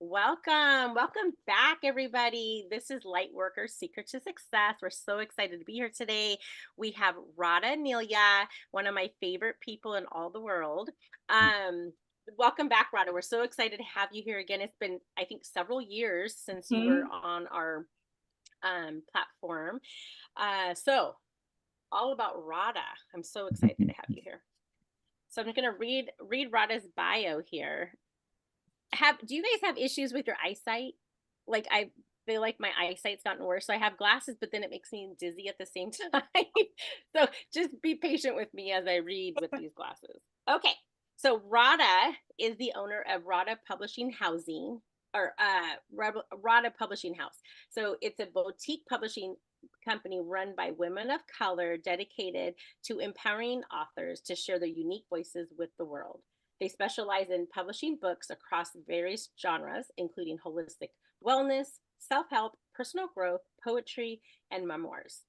Welcome back, everybody. This is Lightworkers Secrets to Success. We're so excited to be here today. We have Radhaa, one of my favorite people in all the world. Welcome back, Radha. We're so excited to have you here again. It's been, I think, several years since you were Mhm. on our platform. So, all about Radha. I'm so excited to have you here. So I'm going to read Radha's bio here. Do you guys have issues with your eyesight? Like I feel like my eyesight's gotten worse. So I have glasses, but then it makes me dizzy at the same time. So just be patient with me as I read with these glasses. Okay. So Radha is the owner of Radhaa Publishing Housing or Radhaa Publishing House. So it's a boutique publishing company run by women of color dedicated to empowering authors to share their unique voices with the world. They specialize in publishing books across various genres, including holistic wellness, self help, personal growth, poetry, and memoirs.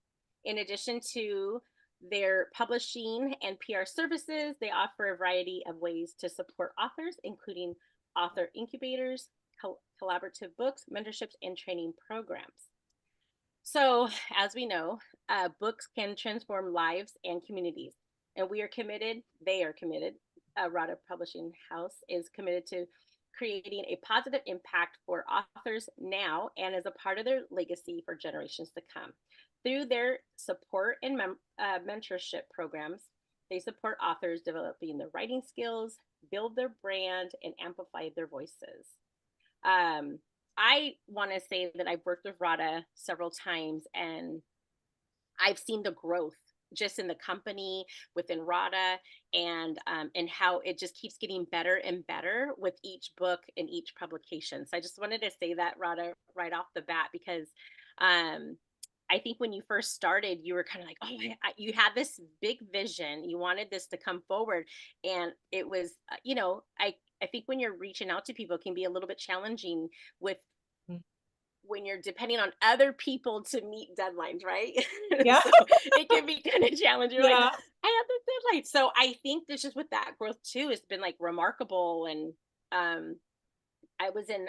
In addition to their publishing and PR services, they offer a variety of ways to support authors, including author incubators, collaborative books, mentorships, and training programs. So, as we know, books can transform lives and communities. And we are committed, they are committed, Radha Publishing House is committed to creating a positive impact for authors now and as a part of their legacy for generations to come. Through their support and mentorship programs, they support authors developing their writing skills, build their brand, and amplify their voices. Um, I want to say that I've worked with Radha several times and I've seen the growth just in the company within Radha and how it just keeps getting better and better with each book and each publication. So I just wanted to say that Radha right off the bat because um I think when you first started, you were kind of like, oh, you had this big vision. You wanted this to come forward. And it was, I think when you're reaching out to people, it can be a little bit challenging with Mm. when you're depending on other people to meet deadlines, right? Yeah, So it can be kind of challenging. You're like, yeah. I have this deadline. So I think this just with that growth too, it's been like remarkable. And um I was in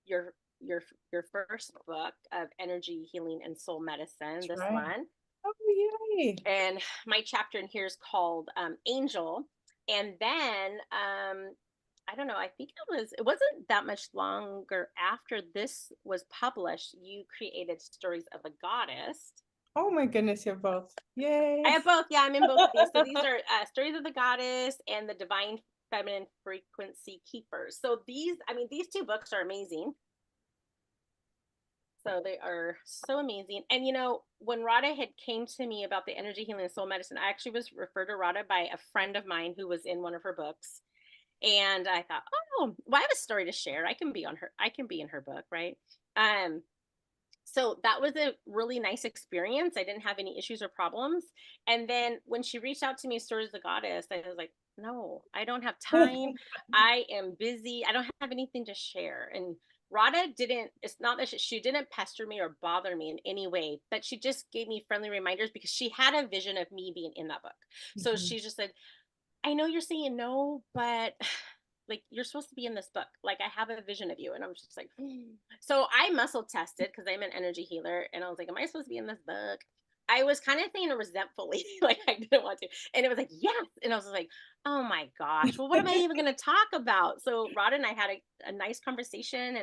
your your your first book of energy healing and soul medicine, That's this right. one. Oh, yay. And my chapter in here is called Angel. And then I don't know, I think it wasn't that much longer after this was published, you created Stories of a Goddess. Oh my goodness, you're both. I Yay. have both. Yeah, I'm in both of these. So these are Stories of the Goddess and the Divine Feminine Frequency Keepers. So these two books are amazing. So they are so amazing. And when Radha had came to me about the energy healing and soul medicine, I actually was referred to Radha by a friend of mine who was in one of her books. And I thought, oh, well, I have a story to share. I can be in her book, right? Um, so that was a really nice experience. I didn't have any issues or problems. And then when she reached out to me, Stories of the Goddess, I was like, no, I don't have time. I am busy. I don't have anything to share. And Radha didn't, it's not that she didn't pester me or bother me in any way, but she just gave me friendly reminders because she had a vision of me being in that book. So Mhm. she just said, I know you're saying no, but like you're supposed to be in this book. Like I have a vision of you. And I'm just like, so I muscle tested because I'm an energy healer. And I was like, am I supposed to be in this book? I was kind of saying it resentfully, like I didn't want to. And it was like, yes. And I was like, oh my gosh, well, what am I even going to talk about? So Rod and I had a nice conversation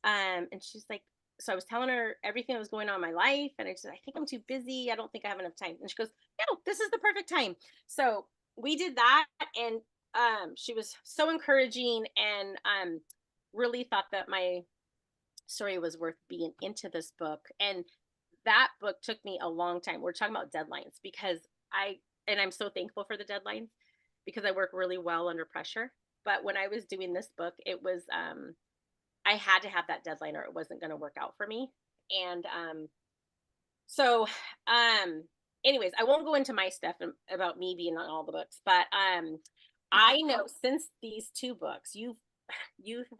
and she's like, so I was telling her everything that was going on in my life. And I said, I think I'm too busy. I don't think I have enough time. And she goes, no, this is the perfect time. So we did that and she was so encouraging and really thought that my story was worth being into this book. And that book took me a long time. We're talking about deadlines because I'm so thankful for the deadlines because I work really well under pressure. But when I was doing this book, it was I had to have that deadline or it wasn't going to work out for me. And so anyways, I won't go into my stuff about me being on all the books, but I know since these two books, you've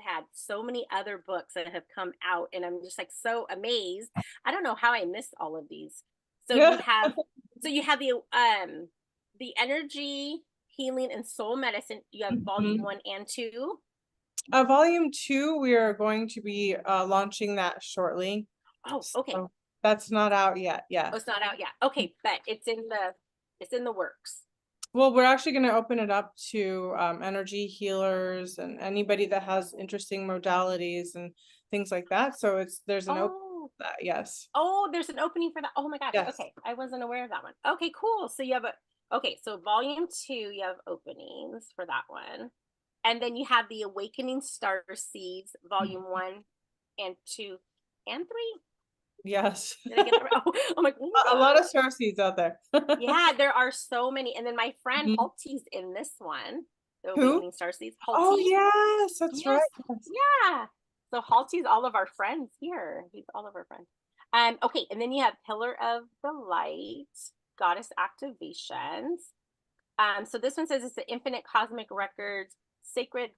had so many other books that have come out, and I'm just like so amazed. I don't know how I missed all of these. So you Yeah. have, so you have the energy healing and soul medicine. You have volume Mhm. 1 and 2. Volume 2, we are going to be launching that shortly. Oh, okay. So that's not out yet. Yeah. Oh, it's not out yet. Okay, but it's in the works. Well, we're actually going to open it up to energy healers and anybody that has interesting modalities and things like that. So there's an open Oh, for that. Yes. oh, there's an opening for that. Oh my gosh. Yes. Okay, I wasn't aware of that one. Okay, cool. So you have so volume 2, you have openings for that one. And then you have the Awakening Star Seeds, volume 1 and 2 and 3. Yes. Did I get that right? Oh, I'm like, A lot of star seeds out there. yeah, there are so many. And then my friend Mhm. Halty's in this one, the Who? Awakening Star Seeds. Oh, Halty. yes, that's right. Yes. Yes. Yeah. So Halty's all of our friends here. He's all of our friends. Okay, and then you have Pillar of the Light, Goddess Activations. So this one says it's the Infinite Cosmic Records, Sacred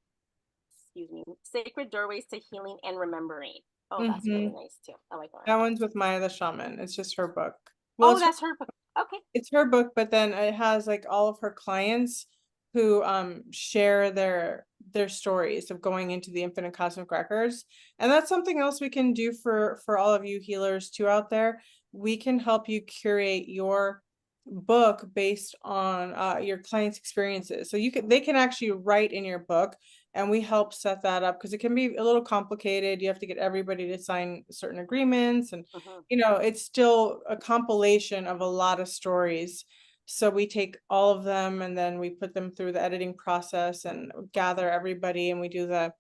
Doorways to Healing and Remembering. Oh, that's really nice too. I like that. That one's with Maya the Shaman. It's just her book. Well, Oh, that's her book. Okay. it's her book, but then it has like all of her clients who share their stories of going into the Infinite Cosmic Records. And that's something else we can do for all of you healers too out there. We can help you curate your book based on your clients' experiences. So they can actually write in your book, and we help set that up because it can be a little complicated. You have to get everybody to sign certain agreements, and it's still a compilation of a lot of stories. So we take all of them and then we put them through the editing process and gather everybody, and we do the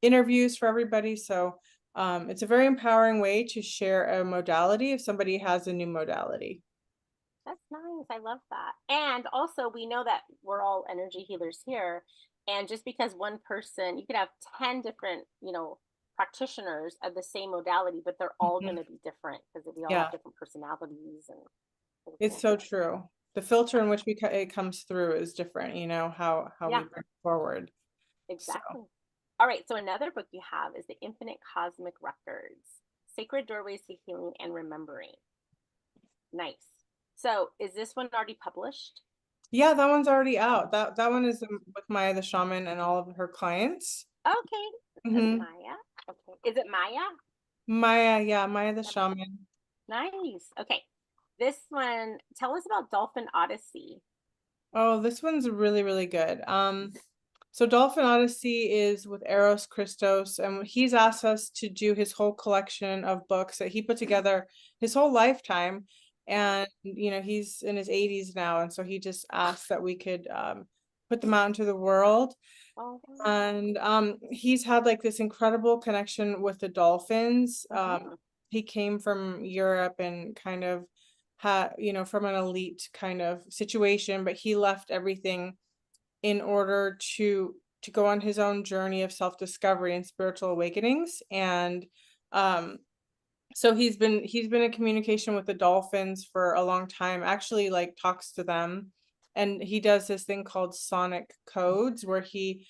interviews for everybody. So it's a very empowering way to share a modality if somebody has a new modality. That's nice. I love that. And also, we know that we're all energy healers here. And just because one person, you could have 10 different, practitioners of the same modality, but they're all going to be different because we all Yeah, have different personalities and it's so true. The filter in which it comes through is different, how we yeah, bring it forward. So exactly. All right. So another book you have is the Infinite Cosmic Records, Sacred Doorways to Healing and Remembering. Nice. So is this one already published? yeah, that one's already out. That one is with Maya the Shaman and all of her clients. Okay. Maya. Okay. Is it Maya? Maya, yeah, Maya the Shaman. Nice. Okay. This one, tell us about Dolphin Odyssey. Oh, this one's really, really good. So Dolphin Odyssey is with Eros Christos, and he's asked us to do his whole collection of books that he put together his whole lifetime. And, he's in his 80s now, and so he just asked that we could put them out into the world. Oh, And he's had like this incredible connection with the dolphins. He came from Europe and kind of had, from an elite kind of situation, but he left everything in order to go on his own journey of self-discovery and spiritual awakenings. And so he's been in communication with the dolphins for a long time, actually like talks to them. And he does this thing called sonic codes where he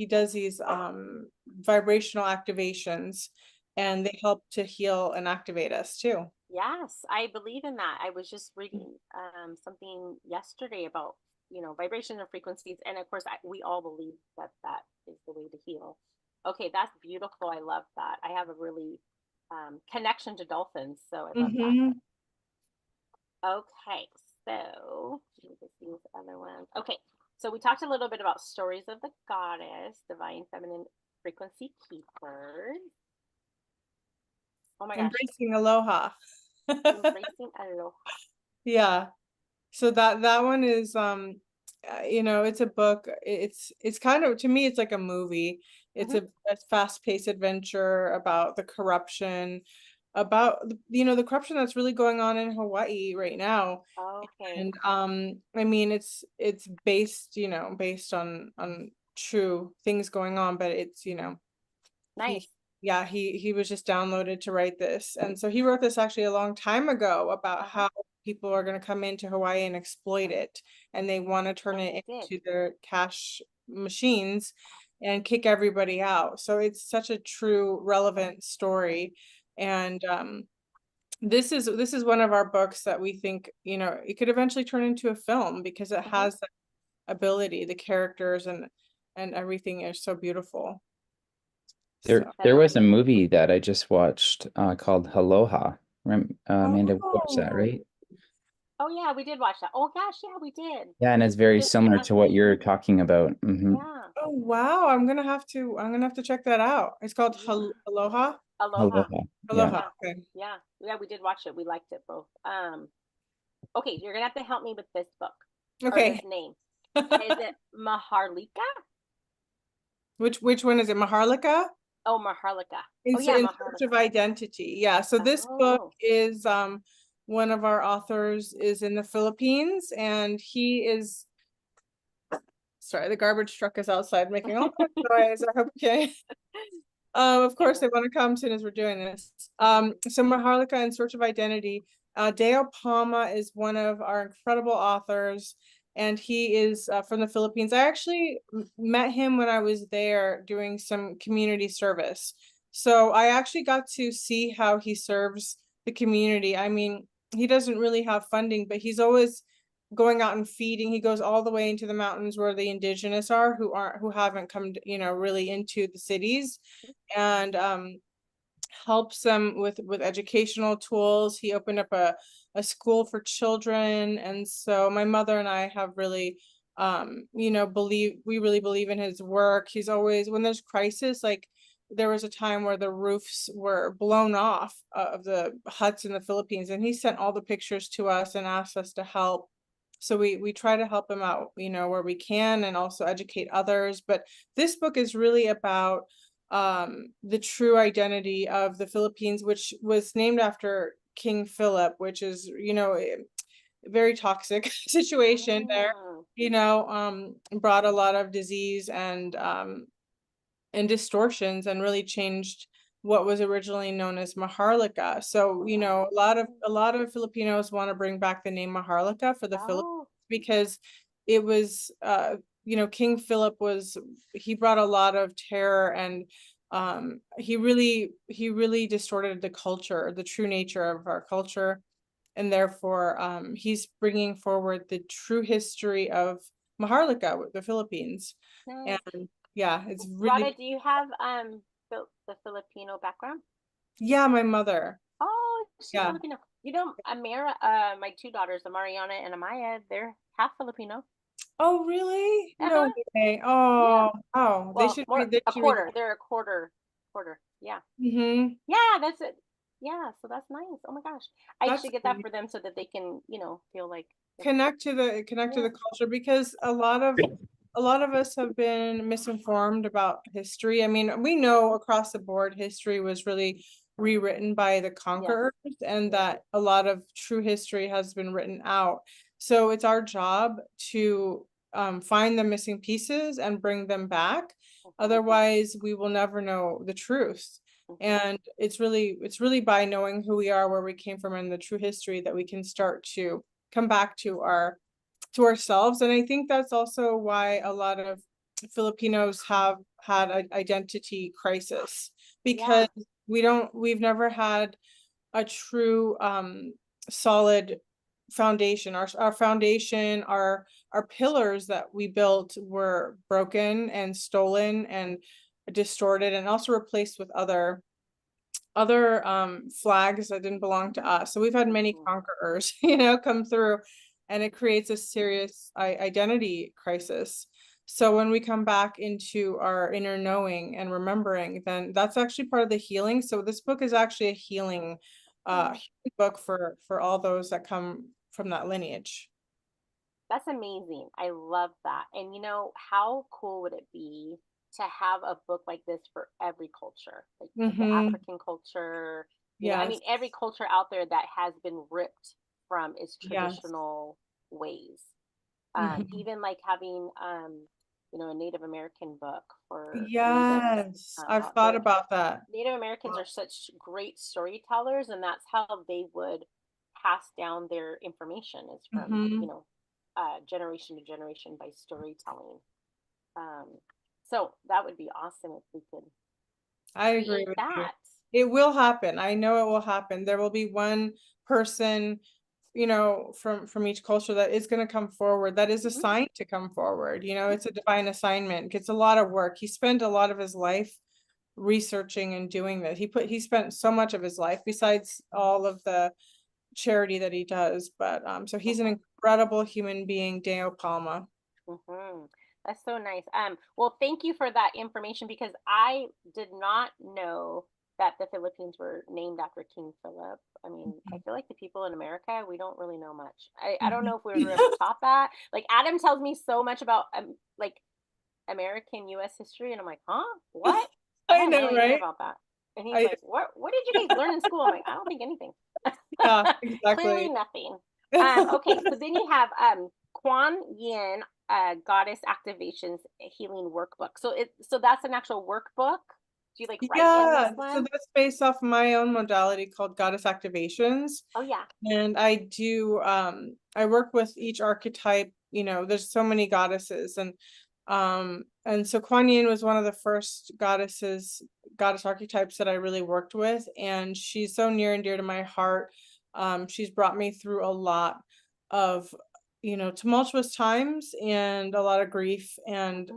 does these vibrational activations, and they help to heal and activate us too. yes, I believe in that. I was just reading something yesterday about, vibration and frequencies. And of course, we all believe that that is the way to heal. Okay, that's beautiful. I love that. I have a really connection to dolphins, so I love that. Okay, so let me just see this other one. Okay, so we talked a little bit about Stories of the Goddess, Divine Feminine Frequency Keepers. Oh my gosh, Embracing aloha. Embracing Aloha. Yeah. So that one is it's a book. It's kind of, to me, it's like a movie. It's a fast-paced adventure about the corruption, about the corruption that's really going on in Hawaii right now. Okay, And I mean, it's based, based on true things going on, but it's, nice. he was just downloaded to write this. And so he wrote this actually a long time ago about how people are going to come into Hawaii and exploit it, and they want to turn it into their cash machines and kick everybody out. So it's such a true, relevant story. And this is one of our books that we think, it could eventually turn into a film because it has that ability. The characters and everything is so beautiful. There was a movie that I just watched called Aloha. Amanda, we watched that, Oh, right? Oh yeah, we did watch that. Oh gosh, yeah, we did. Yeah, and it's very With similar to what Ashley. you're talking about. Yeah, oh wow, I'm gonna have to check that out. It's called yeah. Aloha. Aloha. Aloha. Yeah. Aloha. Yeah, Okay. yeah. We did watch it. We liked it both. Okay, you're gonna have to help me with this book or this Okay. name. Is it Maharlika? Which one is it? Maharlika? Oh, Maharlika. Oh It's yeah, in search of Maharlika. identity. Yeah. So this book Oh, is one of our authors is in the Philippines, and he is sorry, the garbage truck is outside making all kinds of noise. I hope okay. Of course they want to come as soon as we're doing this. So Maharlika in Search of Identity. Deo Palma is one of our incredible authors, and he is from the Philippines. I actually met him when I was there doing some community service. So I actually got to see how he serves the community. I mean, he doesn't really have funding, but he's always going out and feeding. He goes all the way into the mountains where the indigenous are, who haven't come, really into the cities, and helps them with educational tools. He opened up a school for children, and so my mother and I have really we really believe in his work. He's always, when there's crisis, like there was a time where the roofs were blown off of the huts in the Philippines, and he sent all the pictures to us and asked us to help. So we try to help him out, where we can, and also educate others. But this book is really about the true identity of the Philippines, which was named after King Philip, which is, a very toxic situation there, mm, brought a lot of disease and distortions, and really changed what was originally known as Maharlika. So, a lot of Filipinos want to bring back the name Maharlika for the Philippines, oh, because it was King Philip he brought a lot of terror, and he really distorted the culture, the true nature of our culture, and therefore he's bringing forward the true history of Maharlika with the Philippines. nice. And yeah, it's Rada, really, do you have the Filipino background? yeah, my mother. Oh, she's Yeah. Filipino. You know, my two daughters, Mariana and Amaya, they're half Filipino. Oh, really? No Uh-huh. way. Yeah. Oh, wow. They Well, should more read, they a should read. quarter. They're a quarter. Yeah. Mm-hmm. Yeah, that's it. Yeah, so that's nice. Oh my gosh. I That's should get that great. for them so that they can, feel like Connect to the yeah. culture, because a lot of us have been misinformed about history. I mean, we know across the board history was really rewritten by the Yes. conquerors, and that a lot of true history has been written out. So it's our job to find the missing pieces and bring them back. Mm-hmm, Otherwise, we will never know the truth. mm-hmm. And it's really by knowing who we are, where we came from, and the true history, that we can start to come back to ourselves. And I think that's also why a lot of Filipinos have had an identity crisis, Yeah. because we've never had a true solid foundation. Our foundation, our pillars that we built were broken and stolen and distorted, and also replaced with other flags that didn't belong to us. So we've had many Mm-hmm. conquerors, come through, and it creates a serious identity crisis. So when we come back into our inner knowing and remembering, then that's actually part of the healing. So this book is actually a healing Yeah. book for all those that come from that lineage. That's amazing. I love that. And how cool would it be to have a book like this for every culture? Like the Mm-hmm. African culture, I Yes. mean every culture out there that has been ripped from its Yes. traditional ways. Mm-hmm. Even like having a Native American book for natives. Yes. I've thought They're about that. Native Americans are such great storytellers, and that's how they would pass down their information is from, Mm-hmm. generation to generation by storytelling. Um, so that would be awesome if we could I agree create with you. that. It will happen. I know it will happen. There will be one person, from each culture that is going to come forward. That is Hmm. assigned to come forward. It's a divine assignment. It's a lot of work. He spent a lot of his life researching and doing that. He spent so much of his life besides all of the charity that he does, but so he's an incredible human being, Deo Palma. That's so nice. Well, thank you for that information, because I did not know that the Philippines were named after King Philip. I mean, I feel like the people in America, we don't really know much. I don't know if we were ever taught that. Like Adam tells me so much about like American US history, and I'm like, huh? What? I I had know, no idea right? about that. And he's like, what did you guys learn in school? I'm like, I don't think anything. Yeah, Clearly exactly. nothing. Okay, so then you have Kuan Yin, Goddess Activations Healing Workbook. So that's an actual workbook. Do you like write in this Yeah, so one? that's based off my own modality called Goddess Activations. Oh yeah. And I do I work with each archetype, there's so many goddesses, and so Kuan Yin was one of the first goddess archetypes that I really worked with, and she's so near and dear to my heart. She's brought me through a lot of tumultuous times and a lot of grief, and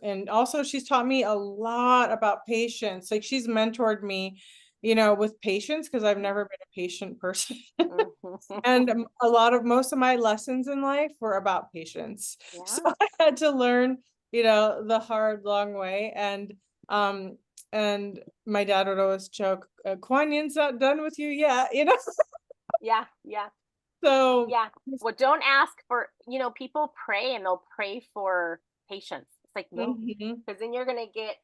and also she's taught me a lot about patience. Like she's mentored me with patience, because I've never been a patient person. And most of my lessons in life were about patience. So Yeah. I had to learn the hard long way. And my dad would always joke, Kuan Yin's not done with you yet. Yeah. Yeah. So Yeah. Well, don't ask for, people pray and they'll pray for patience. It's like, no, mhm. because then you're going to get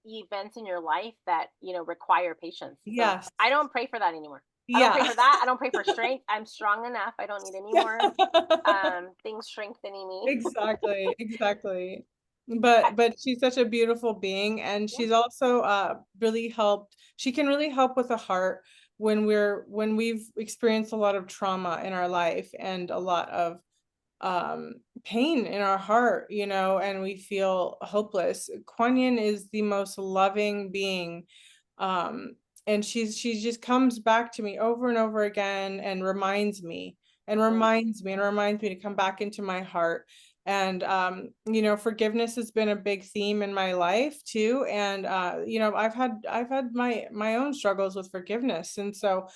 events in your life that, require patience. So Yes. I don't pray for that anymore. I don't pray Yeah. for that. I don't pray for strength. I'm strong enough. I don't need any more things strengthening me. Exactly. I, But she's such a beautiful being, and yeah. she's also she can really help with the heart when we've experienced a lot of trauma in our life and a lot of pain in our heart, and we feel hopeless. Kuan Yin is the most loving being, and she just comes back to me over and over again and reminds me to come back into my heart. And forgiveness has been a big theme in my life too, and I've had my own struggles with forgiveness, and so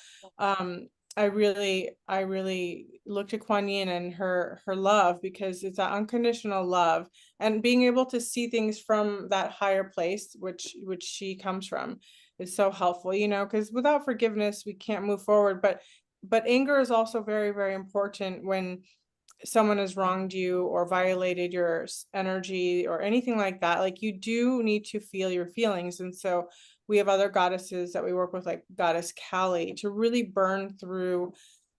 I really look to Kuan Yin and her love, because it's that unconditional love, and being able to see things from that higher place, which she comes from, is so helpful, because without forgiveness we can't move forward. But anger is also very, very important when someone has wronged you or violated your energy or anything like that. Like, you do need to feel your feelings, and so we have other goddesses that we work with, like Goddess Kali, to really burn through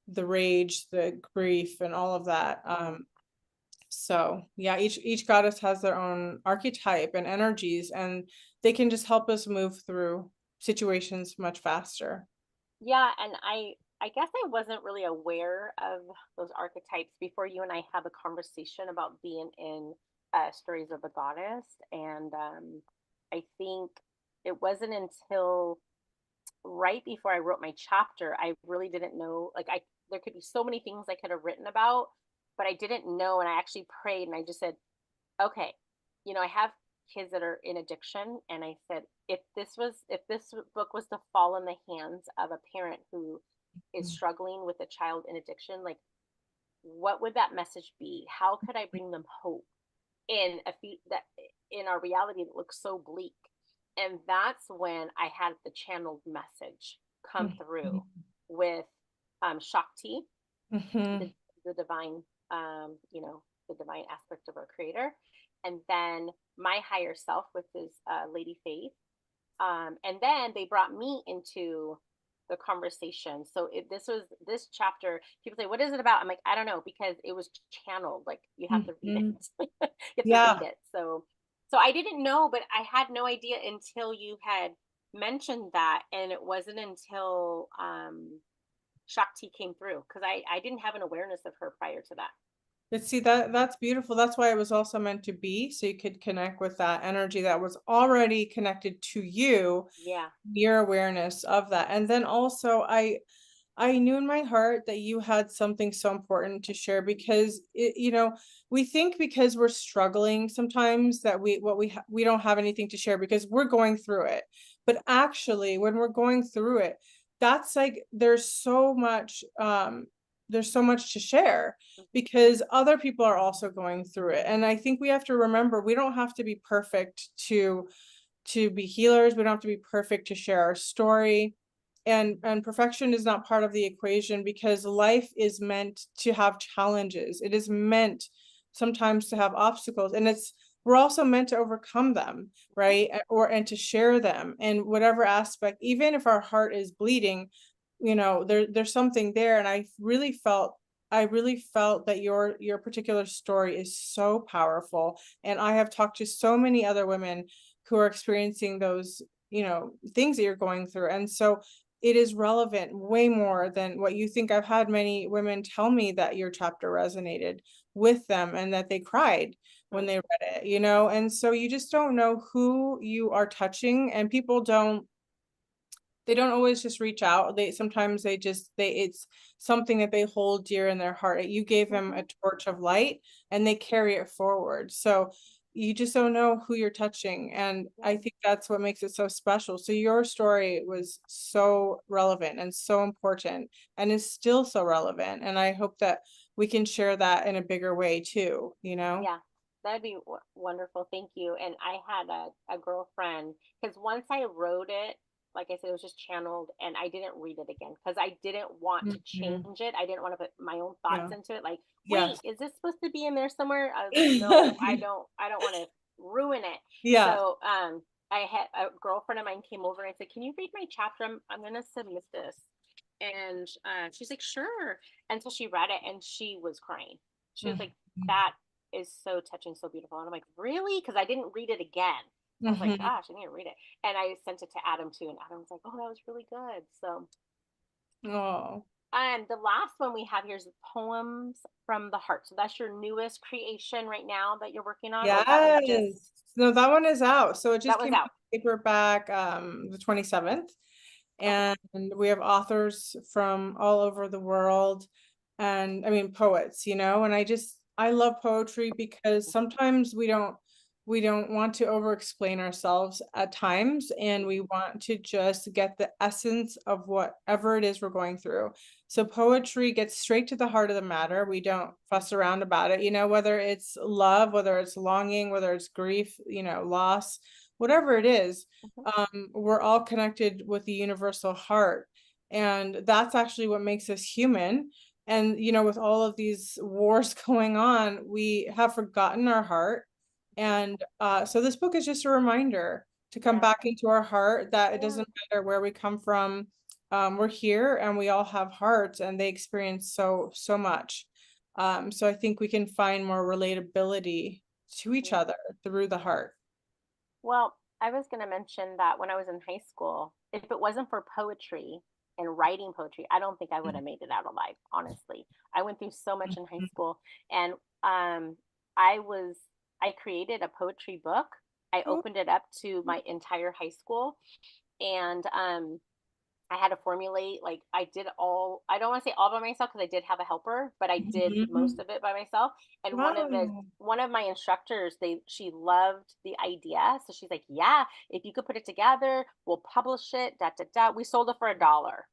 the rage, the grief, and all of that. So yeah, each goddess has their own archetype and energies, and they can just help us move through situations much faster. Yeah, and I guess I wasn't really aware of those archetypes before you and I had the conversation about being in Stories of the Goddess, and I think it wasn't until right before I wrote my chapter I really didn't know. Like, I there could be so many things I could have written about, but I didn't know, and I actually prayed and I just said, okay, I have kids that are in addiction, and I said, if this book was to fall in the hands of a parent who is struggling with a child in addiction, like, what would that message be? How could I bring them hope in that in our reality that looks so bleak? And that's when I had the channeled message come through with Shakti, Mhm. the divine, the divine aspect of our creator, and then my higher self, with his Lady Faith, and then they brought me into the conversation. So this chapter, people say, "What is it about?" I'm like, I don't know, because it was channeled. Like, you have to read Mhm. it. You have to Yeah. read it. So I didn't know, but I had no idea until you had mentioned that, and it wasn't until Shakti came through, because I didn't have an awareness of her prior to that. But see, that's beautiful. That's why it was also meant to be, so you could connect with that energy that was already connected to you, Yeah. your awareness of that. And then also I knew in my heart that you had something so important to share, because we think because we're struggling sometimes that we don't have anything to share because we're going through it. But actually, when we're going through it, that's like there's so much to share, because other people are also going through it. And I think we have to remember, we don't have to be perfect to be healers. We don't have to be perfect to share our story. And perfection is not part of the equation, because life is meant to have challenges. It is meant sometimes to have obstacles, and we're also meant to overcome them, right? And to share them in whatever aspect, even if our heart is bleeding, there's something there. And I really felt that your particular story is so powerful. And I have talked to so many other women who are experiencing those, things that you're going through. And so it is relevant way more than what you think. I've had many women tell me that your chapter resonated with them and that they cried when they read it, and so you just don't know who you are touching. And people they don't always just reach out. Sometimes it's something that they hold dear in their heart. You gave them a torch of light and they carry it forward. So you just don't know who you're touching. And I think that's what makes it so special. So your story was so relevant and so important, and is still so relevant. And I hope that we can share that in a bigger way too, Yeah, that'd be wonderful. Thank you. And I had a girlfriend, because once I wrote it, like I said, it was just channeled, and I didn't read it again because I didn't want to change it. I didn't want to put my own thoughts Yeah. into it. Like, Yes. wait, is this supposed to be in there somewhere? I was like, no, I don't want to ruin it. Yeah. So, I had a girlfriend of mine came over and said, "Can you read my chapter? I'm gonna submit this." And she's like, "Sure." And so she read it and she was crying. She was like, "That is so touching, so beautiful." And I'm like, "Really?" Because I didn't read it again. I was like, "Gosh, I need to read it." And I sent it to Adam too, and Adam was like, "Oh, that was really good." So, Oh. the last one we have here is Poems from the Heart. So that's your newest creation right now that you're working on, or that was Yes. just No, that one is out. So it that just was came out? out paperback the 27th. Okay. And we have authors from all over the world, and I mean poets, and I love poetry, because sometimes we don't want to over explain ourselves at times, and we want to just get the essence of whatever it is we're going through. So poetry gets straight to the heart of the matter. We don't fuss around about it, whether it's love, whether it's longing, whether it's grief, loss, whatever it is. We're all connected with the universal heart. And that's actually what makes us human. And, with all of these wars going on, we have forgotten our heart. And so this book is just a reminder to come back into our heart, that it doesn't matter where we come from. We're here, and we all have hearts, and they experience so much. So I think we can find more relatability to each other through the heart. Well, I was going to mention that when I was in high school, if it wasn't for poetry and writing poetry, I don't think I would have made it out alive, honestly. I went through so much in high school, and I was I created a poetry book. I opened it up to my entire high school, and I had to formulate, like, I don't want to say all by myself because I did have a helper, but I did most of it by myself. And Wow. one of my instructors, she loved the idea. So she's like, "Yeah, if you could put it together, we'll publish it, da da da." We sold it for $1.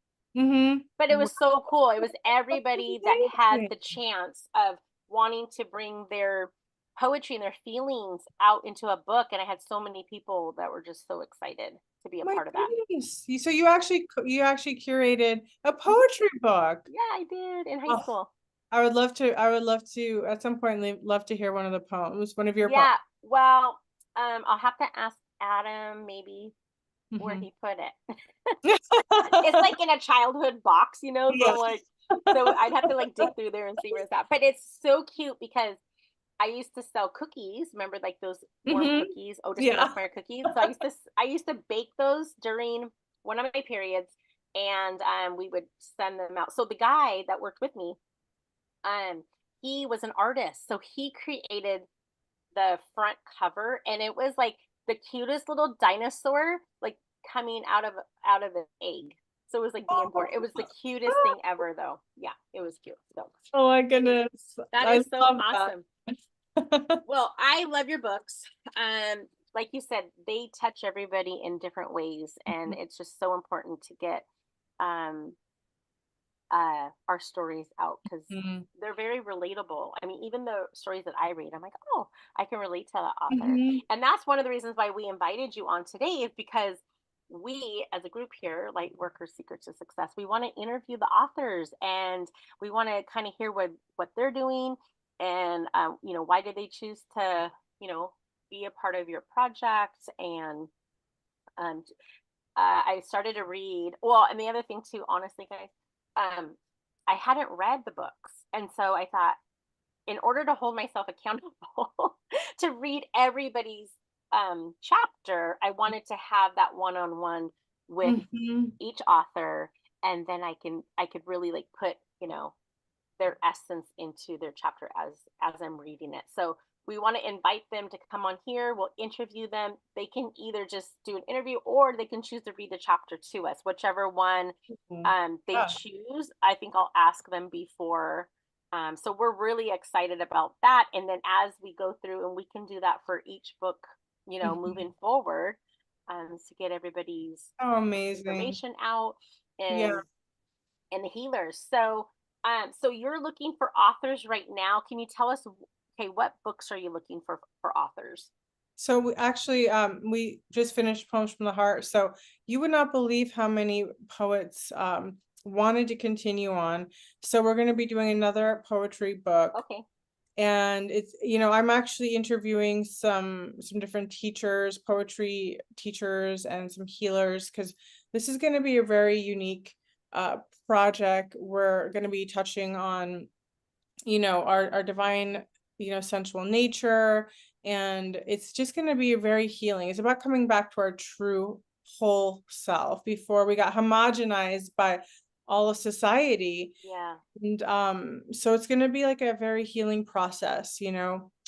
But it Wow. was so cool. It was everybody that had Amazing. the chance of wanting to bring their poetry and their feelings out into a book. And I had so many people that were just so excited to be a My part of that. goodness. So you actually curated a poetry book. Yeah, I did in high Oh, school. I would love to at some point love to hear one of the poems, one of your poems. Yeah, well, I'll have to ask Adam maybe where he put it. It's like in a childhood box, Yes. so I'd have to like dig through there and see where it's at. But it's so cute because I used to sell cookies. Remember, like those warm cookies, Otis Yeah. Spunkmeyer cookies. So I used to bake those during one of my periods, and we would send them out. So the guy that worked with me, he was an artist, so he created the front cover, and it was like the cutest little dinosaur, like coming out of an egg. So it was like being born. It was the cutest thing ever, though. Yeah, it was cute. So Oh my goodness. that I is so love awesome. Well, I love your books. Like you said, they touch everybody in different ways, and it's just so important to get um our stories out because Mhm. they're very relatable. I mean, even the stories that I read, I'm like, oh, I can relate to that author. Mhm. And that's one of the reasons why we invited you on today, is because we, as a group here, Lightworkers Secrets of Success, we want to interview the authors, and we want to kind of hear what they're doing, and why did they choose to be a part of your project. And um, I started to read. Well, and the other thing too, honestly, guys, um, I hadn't read the books, and so I thought, in order to hold myself accountable to read everybody's chapter, I wanted to have that one-on-one with Mhm. each author, and then I could really like put their essence into their chapter as I'm reading it. So we want to invite them to come on here. We'll interview them. They can either just do an interview, or they can choose to read the chapter to us, whichever one they Yeah. choose. I think I'll ask them before. So we're really excited about that. And then as we go through, and we can do that for each book, Mhm. moving forward, to get everybody's Oh, amazing. information out, Yeah. and the healers. So you're looking for authors right now. Can you tell us, okay, what books are you looking for authors? So we actually we just finished Poems from the Heart. So you would not believe how many poets wanted to continue on. So we're going to be doing another poetry book. Okay. And it's, I'm actually interviewing some different teachers, poetry teachers, and some healers, because this is going to be a very unique project. We're going to be touching on our divine sensual nature, and it's just going to be very healing. It's about coming back to our true whole self before we got homogenized by all of society. Yeah. And so it's going to be like a very healing process.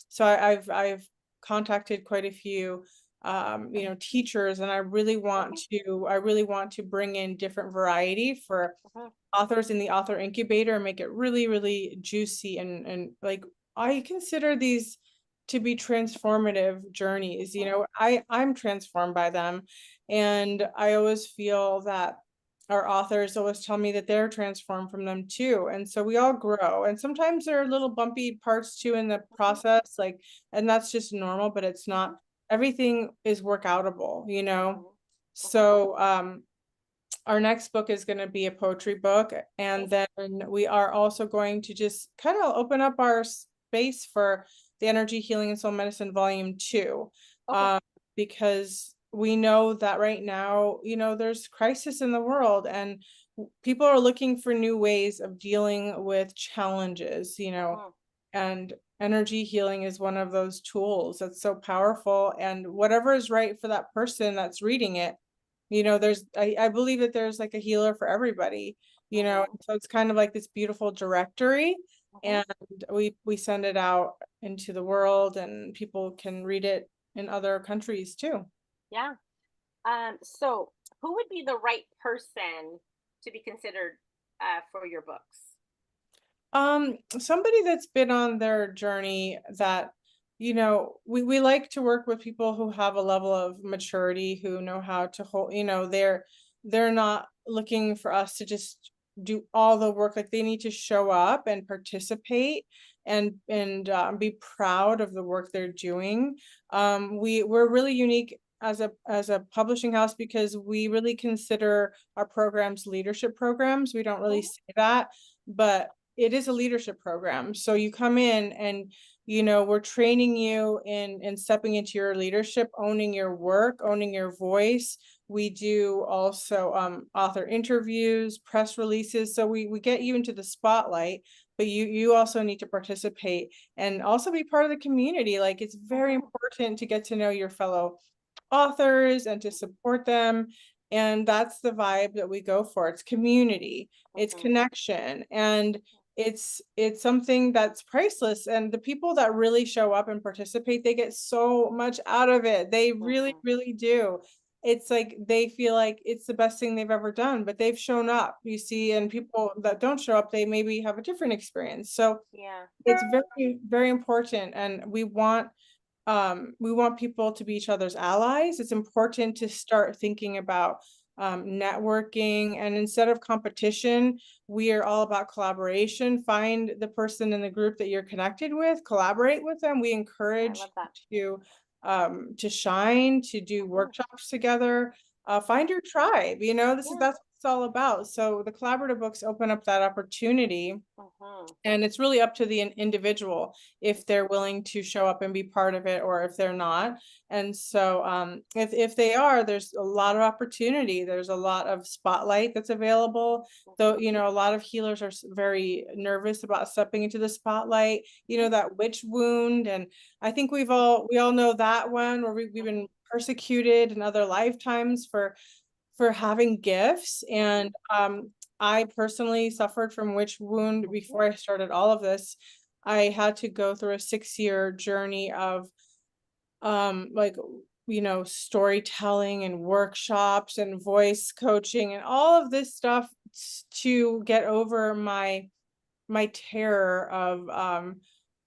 So I've contacted quite a few teachers, and I really want to bring in different variety for Mhm. authors in the author incubator, and make it really, really juicy, and like, I consider these to be transformative journeys. I'm transformed by them, and I always feel that our authors always tell me that they're transformed from them too, and so we all grow. And sometimes there are little bumpy parts too in the process, like, and that's just normal, but it's not everything is work outable. So our next book is going to be a poetry book, and then we are also going to just kind of open up our space for the Energy Healing and Soul Medicine Volume 2, Okay. because we know that right now, there's crisis in the world, and people are looking for new ways of dealing with challenges, Mhm. and energy healing is one of those tools that's so powerful, and whatever is right for that person that's reading it, I believe that there's like a healer for everybody. Mhm. So it's kind of like this beautiful directory, Mhm. and we send it out into the world, and people can read it in other countries too. Yeah. So who would be the right person to be considered for your books? Somebody that's been on their journey, that, we like to work with people who have a level of maturity, who know how to hold, they're not looking for us to just do all the work. Like, they need to show up and participate, and be proud of the work they're doing. We're really unique as a publishing house, because we really consider our programs leadership programs. We don't really Mhm. say that, but it is a leadership program. So you come in, and we're training you in stepping into your leadership, owning your work, owning your voice. We do also author interviews, press releases. So we get you into the spotlight, but you also need to participate and also be part of the community. Like, it's very Mhm. important to get to know your fellow authors and to support them. And that's the vibe that we go for. It's community, it's Mhm. connection, and it's something that's priceless. And the people that really show up and participate, they get so much out of it. They really, Mhm. really do. it's like they feel like it's the best thing they've ever done, but they've shown up, you see, and people that don't show up, they maybe have a different experience. So Yeah. it's very, very important, and we want people to be each other's allies. It's important to start thinking about networking, and instead of competition, we are all about collaboration. Find the person in the group that you're connected with, collaborate with them. We I encourage love that. to shine, to do workshops together. Find your tribe, you know, that's what it's all about. So the collaborative books open up that opportunity. And it's really up to the individual if they're willing to show up and be part of it, or if they're not. And so if they are, there's a lot of opportunity. There's a lot of spotlight that's available. Though, you know, a lot of healers are very nervous about stepping into the spotlight, you know, that witch wound. And I think we all know that one, where we've been persecuted in other lifetimes for having gifts. And I personally suffered from witch wound before I started all of this. I had to go through a 6-year journey of like, you know, storytelling and workshops and voice coaching and all of this stuff to get over my terror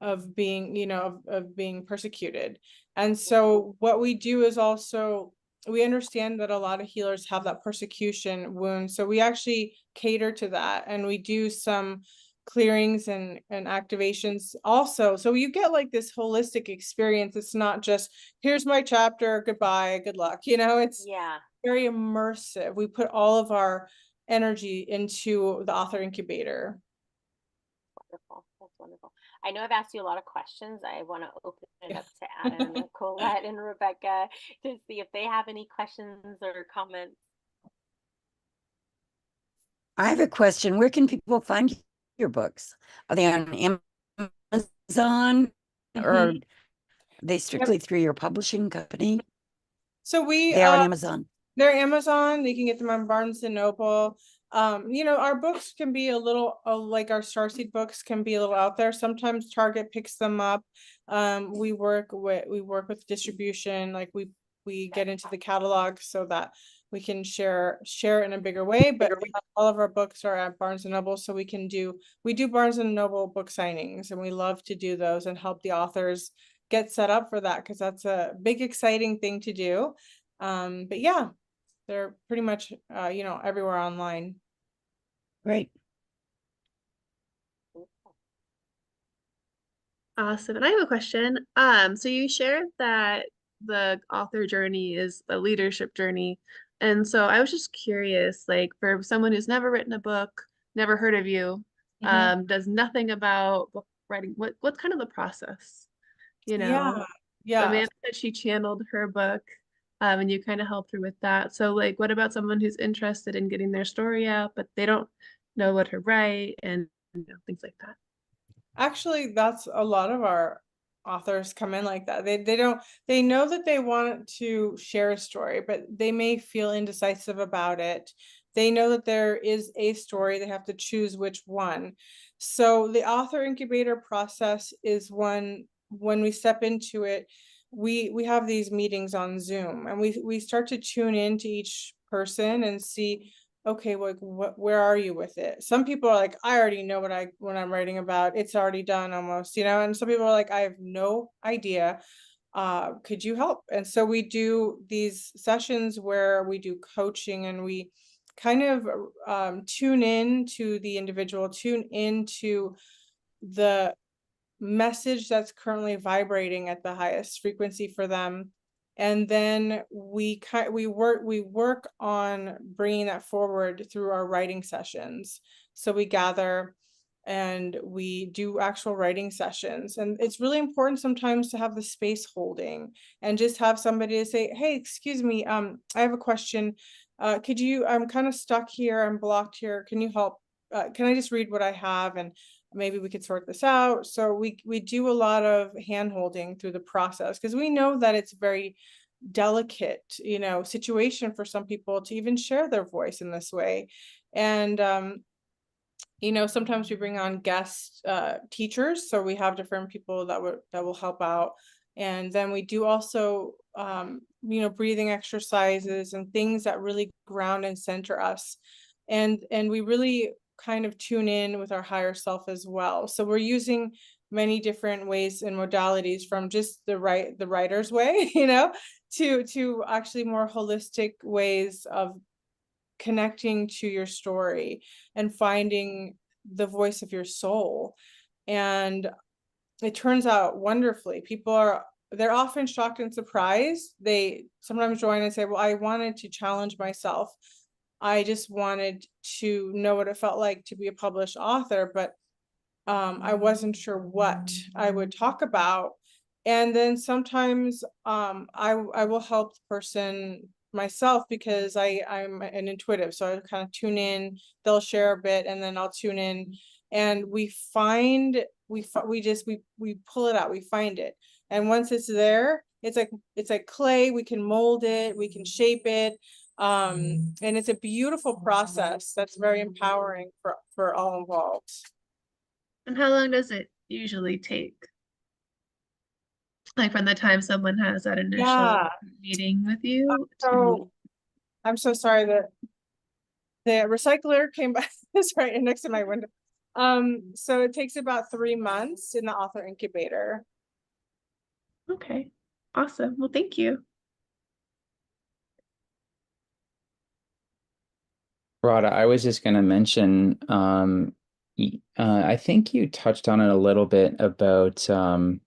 of being, you know, of being persecuted. And so what we do is also, we understand that a lot of healers have that persecution wound. So we actually cater to that, and we do some clearings and activations also. So you get like this holistic experience. It's not just, here's my chapter, goodbye, good luck. You know, it's very immersive. We put all of our energy into the author incubator. Wonderful. That's wonderful. I know I've asked you a lot of questions. I want to open it up to Adam and Colette and Rebecca to see if they have any questions or comments. I have a question. Where can people find your books? Are they on Amazon, or are they strictly through your publishing company? So they are on Amazon. They're Amazon. You can get them on Barnes and Noble. You know, our books can be a little like our Starseed books can be a little out there. Sometimes Target picks them up. We work with distribution. Like we get into the catalog so that we can share in a bigger way. But all of our books are at Barnes and Noble, so we do Barnes and Noble book signings, and we love to do those and help the authors get set up for that, because that's a big, exciting thing to do. But yeah, they're pretty much, you know, everywhere online. Great. Awesome. And I have a question. So you shared that the author journey is a leadership journey. And so I was just curious, like for someone who's never written a book, never heard of you, does nothing about book writing, what's kind of the process? You know? Yeah. Amanda said she channeled her book. And you kind of helped her with that. So like, what about someone who's interested in getting their story out, but they don't know what to write and things like that? Actually, that's a lot of our authors come in like that. They know that they want to share a story, but they may feel indecisive about it. They know that there is a story, they have to choose which one. So the author incubator process is when we step into it, we have these meetings on Zoom, and we start to tune in to each person and see, okay, like where are you with it? Some people are like, I already know what I'm writing about. It's already done almost, you know, and some people are like, I have no idea. Could you help? And so we do these sessions where we do coaching, and we kind of tune in to the individual, tune into the message that's currently vibrating at the highest frequency for them. And then we work on bringing that forward through our writing sessions. So we gather and we do actual writing sessions, and it's really important sometimes to have the space holding and just have somebody to say, hey, excuse me, I have a question. Could you, I'm kind of stuck here, I'm blocked here, can you help? Can I just read what I have, and maybe we could sort this out? So we do a lot of hand holding through the process, because we know that it's very delicate, you know, situation for some people to even share their voice in this way. And you know, sometimes we bring on guest teachers, so we have different people that will help out. And then we do also, you know, breathing exercises and things that really ground and center us. And we really kind of tune in with our higher self as well. So we're using many different ways and modalities, from just the writer's way, you know, to actually more holistic ways of connecting to your story and finding the voice of your soul. And it turns out wonderfully. They're often shocked and surprised. They sometimes join and say, well, I wanted to challenge myself. I just wanted to know what it felt like to be a published author, but I wasn't sure what I would talk about. And then sometimes I will help the person myself, because I'm an intuitive. So I kind of tune in, they'll share a bit, and then I'll tune in, and we pull it out, we find it. And once it's there, it's like clay, we can mold it, we can shape it. And it's a beautiful process that's very empowering for all involved. And how long does it usually take? Like from the time someone has that initial meeting with you to... I'm so sorry that the recycler came by. It's right next to my window. So it takes about 3 months in the author incubator. Okay, awesome. Well, thank you. Radha, I was just going to mention, I think you touched on it a little bit about, I'm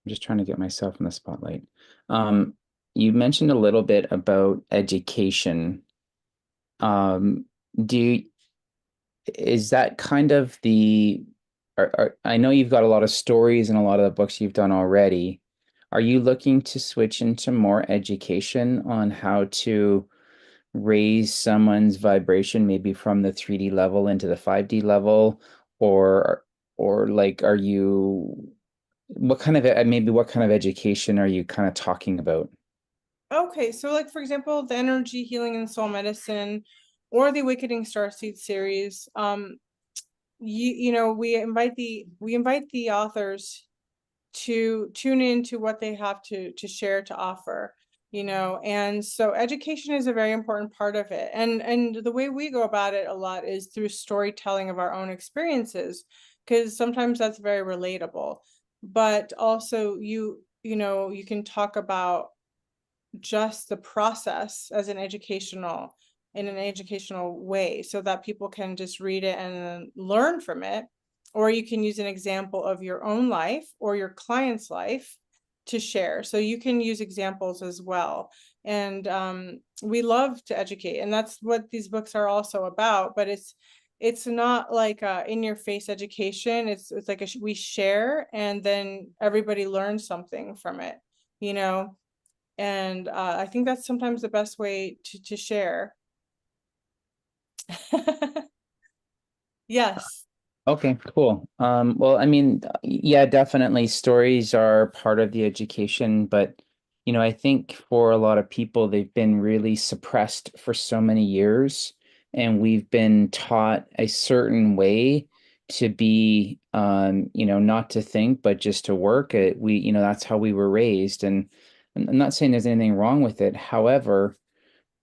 just trying to get myself in the spotlight. You mentioned a little bit about education. Is that kind of I know you've got a lot of stories and a lot of the books you've done already. Are you looking to switch into more education on how to raise someone's vibration, maybe from the 3D level into the 5D level, or like, what kind of education are you kind of talking about? Okay, so like, for example, the energy healing and soul medicine, or the Awakening Starseed series, you know, we invite the authors to tune into what they have to share, to offer, you know. And so education is a very important part of it. And the way we go about it a lot is through storytelling of our own experiences, because sometimes that's very relatable. But also you know, you can talk about just the process as in an educational way, so that people can just read it and learn from it. Or you can use an example of your own life or your client's life to share. So you can use examples as well. And we love to educate, and that's what these books are also about. But it's not like in your face education. It's like we share, and then everybody learns something from it, you know. And I think that's sometimes the best way to share. Yes. Okay, cool. Well, I mean, yeah, definitely stories are part of the education, but I think for a lot of people, they've been really suppressed for so many years, and we've been taught a certain way to be, not to think, but just to work. That's how we were raised, and I'm not saying there's anything wrong with it. However,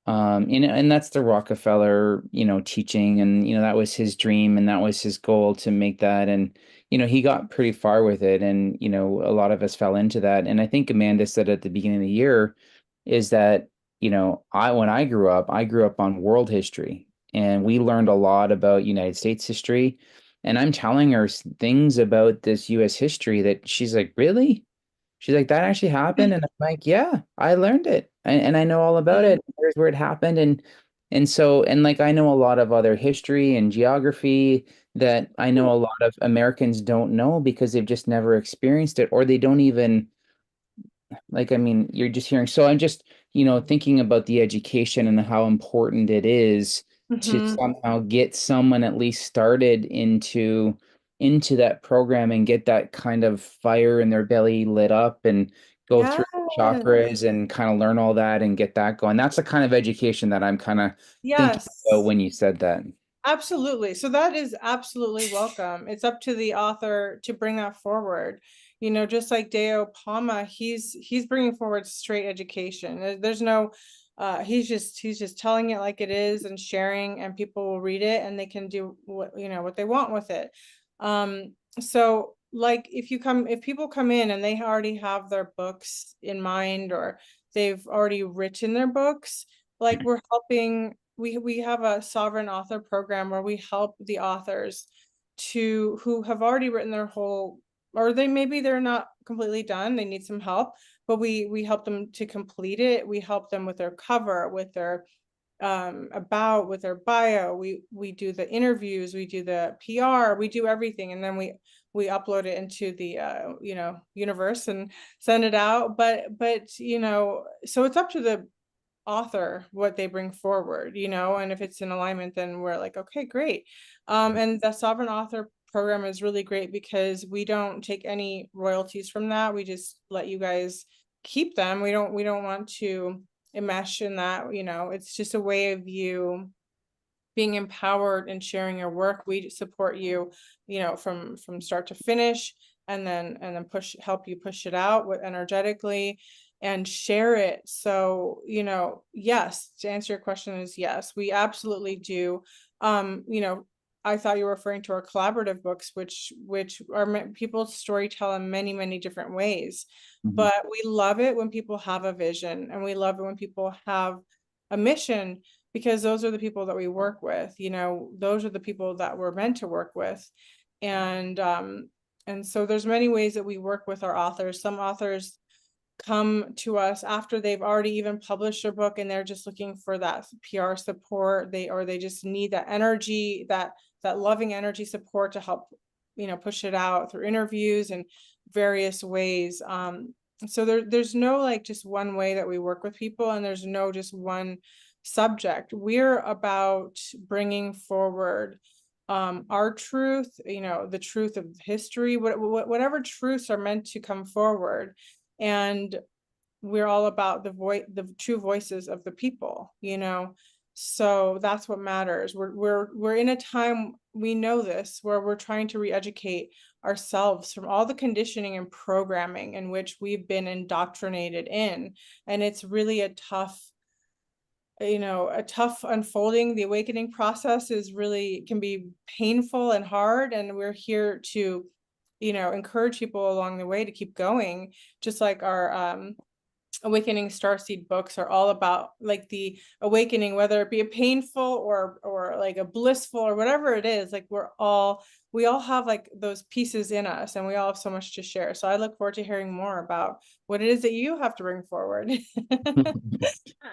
and that's the Rockefeller, teaching, and that was his dream, and that was his goal, to make that. And he got pretty far with it, and a lot of us fell into that. And I think Amanda said at the beginning of the year is that when I grew up on world history, and we learned a lot about United States history, and I'm telling her things about this US history that she's like, really? She's like, that actually happened? And I'm like, yeah, I learned it, and I know all about it. Here's where it happened. And so, and like, I know a lot of other history and geography that I know a lot of Americans don't know, because they've just never experienced it, or they don't even, like, I mean, you're just hearing. So I'm just, thinking about the education and how important it is to somehow get someone at least started into that program, and get that kind of fire in their belly lit up, and go through chakras and kind of learn all that and get that going. That's the kind of education that I'm kind of thinking about when you said that. Absolutely. So that is absolutely welcome. It's up to the author to bring that forward. You know, just like Deo Palma, he's bringing forward straight education. There's no, he's just telling it like it is and sharing, and people will read it and they can do what, you know, what they want with it. So like if people come in and they already have their books in mind, or they've already written their books, like we're helping, we have a sovereign author program where we help the authors who have already written their whole, or they're not completely done, they need some help, but we help them to complete it. We help them with their cover, with their with their bio. We do the interviews, we do the PR, we do everything, and then we upload it into the you know, universe and send it out. But you know, so it's up to the author what they bring forward, you know, and if it's in alignment, then we're like, okay, great. And the sovereign author program is really great because we don't take any royalties from that. We just let you guys keep them. We don't want to enmesh in that, you know. It's just a way of you being empowered and sharing your work. We support you, you know, from start to finish, and then help you push it out with energetically and share it. So, you know, yes, to answer your question is yes, we absolutely do. You know, I thought you were referring to our collaborative books, which are people storytell in many, many different ways. But we love it when people have a vision, and we love it when people have a mission, because those are the people that we work with, you know, those are the people that we're meant to work with. And so there's many ways that we work with our authors. Some authors come to us after they've already even published their book, and they're just looking for that PR support. They just need that energy, that loving energy support to help, you know, push it out through interviews and various ways. So there's no like just one way that we work with people, and there's no just one subject. We're about bringing forward our truth, you know, the truth of history, whatever truths are meant to come forward. And we're all about the true voices of the people, you know. So that's what matters. We're in a time, we know this, where we're trying to re-educate ourselves from all the conditioning and programming in which we've been indoctrinated in. And it's really a tough, you know, a tough unfolding. The awakening process can be painful and hard, and we're here to, you know, encourage people along the way to keep going, just like our Awakening Starseed books are all about like the awakening, whether it be a painful or like a blissful or whatever it is. Like we all have like those pieces in us, and we all have so much to share. So I look forward to hearing more about what it is that you have to bring forward.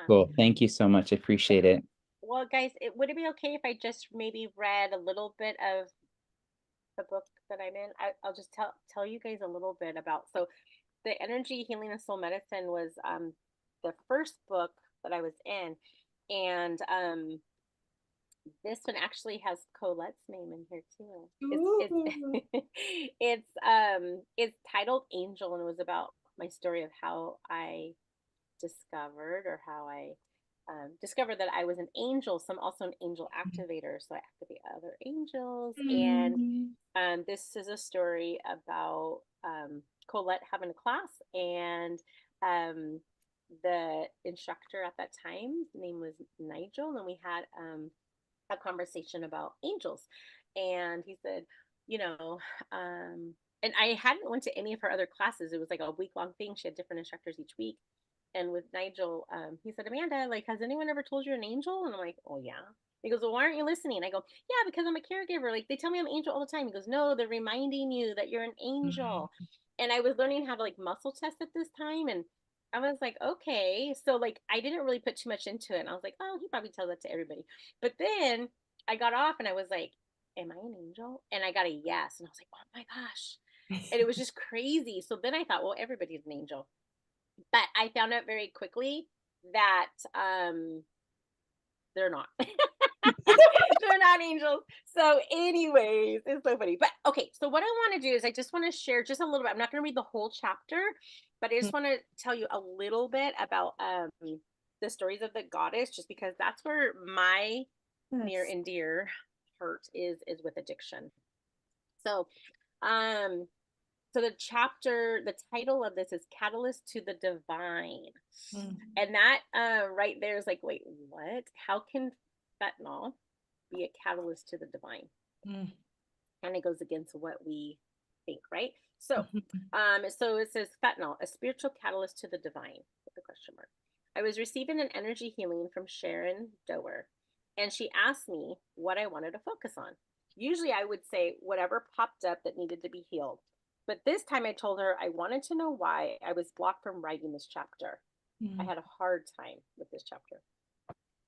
Cool. Thank you so much. I appreciate it. Well, guys, would it be okay if I just maybe read a little bit of the book that I'm in? I'll just tell you guys a little bit about. So the Energy Healing and Soul Medicine was the first book that I was in, and this one actually has Colette's name in here too. It's titled Angel, and it was about my story of how I discovered, or how I discovered that I was an angel. So I'm also an angel activator, so I activate other angels. And this is a story about Colette having a class, and the instructor at that time, his name was Nigel, and we had a conversation about angels. And he said, you know, and I hadn't went to any of her other classes. It was like a week-long thing. She had different instructors each week. And with Nigel, he said, Amanda, like, has anyone ever told you you're an angel? And I'm like, oh yeah. He goes, well, why aren't you listening? I go, yeah, because I'm a caregiver. Like, they tell me I'm an angel all the time. He goes, no, they're reminding you that you're an angel. And I was learning how to like muscle test at this time, and I was like, okay. So like, I didn't really put too much into it, and I was like, oh, he probably tells that to everybody. But then I got off and I was like, am I an angel? And I got a yes. And I was like, oh my gosh. And it was just crazy. So then I thought, well, everybody's an angel. But I found out very quickly that they're not. They're not angels. So anyways, it's so funny. But okay, so what I want to do is I just want to share just a little bit. I'm not going to read the whole chapter, but I just want to tell you a little bit about the stories of the goddess, just because that's where my near and dear heart is with addiction. So So the title of this is Catalyst to the Divine. Mm. And that right there is like, wait, what? How can fentanyl be a catalyst to the divine? Mm. And it goes against what we think, right? So, Mhm. so it says fentanyl, a spiritual catalyst to the divine, with the question mark. I was receiving an energy healing from Sharon Doer, and she asked me what I wanted to focus on. Usually I would say whatever popped up that needed to be healed. But this time I told her I wanted to know why I was blocked from writing this chapter. I Mm. had a hard time with this chapter.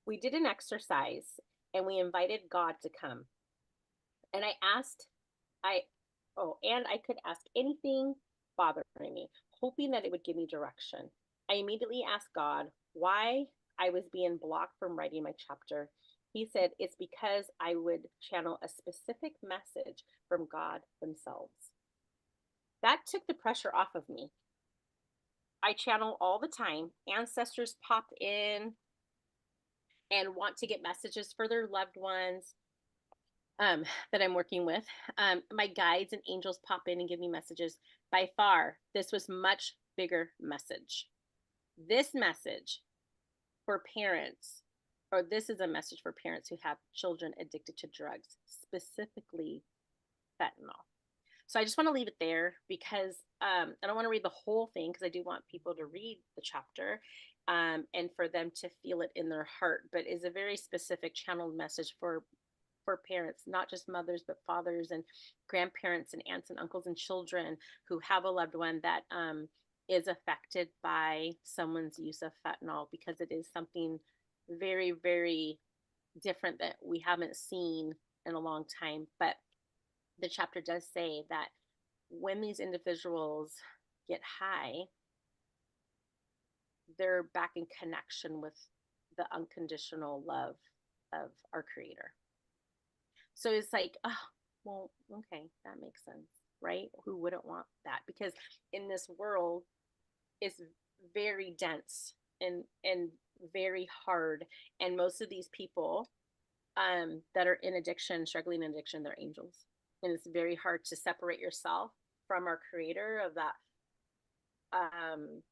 We did an exercise and we invited God to come. And I could ask anything bothering me, hoping that it would give me direction. I immediately asked God why I was being blocked from writing my chapter. He said it's because I would channel a specific message from God themselves. That took the pressure off of me. I channel all the time. Ancestors pop in and want to get messages for their loved ones that I'm working with. My guides and angels pop in and give me messages. By far, this was much bigger message. This message for parents, or this is a message for parents who have children addicted to drugs, specifically fentanyl. So I just want to leave it there because I don't want to read the whole thing because I do want people to read the chapter and for them to feel it in their heart. But it's a very specific channeled message for parents, not just mothers, but fathers and grandparents and aunts and uncles and children who have a loved one that is affected by someone's use of fentanyl, because it is something very, very different that we haven't seen in a long time. But the chapter does say that when these individuals get high, they're back in connection with the unconditional love of our Creator. So it's like, oh, well, okay, that makes sense, right? Who wouldn't want that? Because in this world, it's very dense and very hard, and most of these people that are in addiction, struggling in addiction, they're angels, and it's very hard to separate yourself from our Creator of that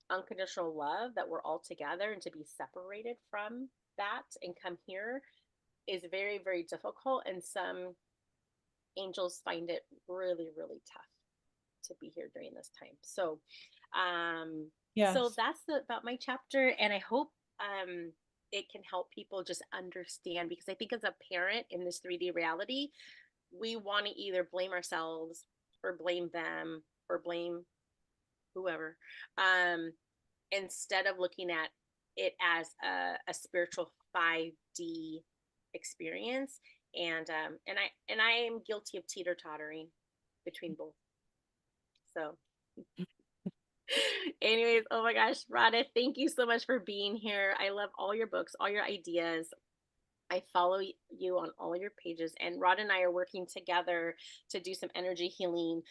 unconditional love that we're all together, and to be separated from that and come here is very, very difficult. And some angels find it really, really tough to be here during this time. So so Yes. that's about my chapter, and I hope it can help people just understand, because I think as a parent in this 3D reality, we want to either blame ourselves or blame them or blame whoever, instead of looking at it as a spiritual 5D experience. And I am guilty of teeter-tottering between both. So anyways, oh my gosh, Radha, thank you so much for being here. I love all your books, all your ideas. I follow you on all your pages, and Rod and I are working together to do some energy healing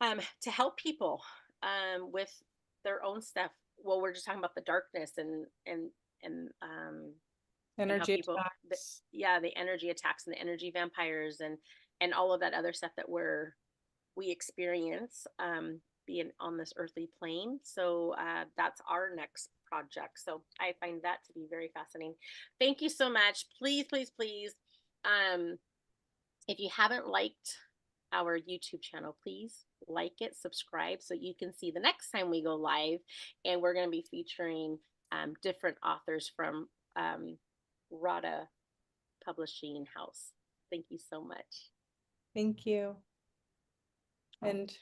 to help people with their own stuff. Well, we're just talking about the darkness and Energy and how people, attacks. the energy attacks and the energy vampires and all of that other stuff that we experience being on this earthly plane. So that's our next project. So I find that to be very fascinating. Thank you so much. Please, please, please. If you haven't liked our YouTube channel, please like it, subscribe, so you can see the next time we go live. And we're going to be featuring different authors from Radhaa Publishing House. Thank you so much. Thank you. And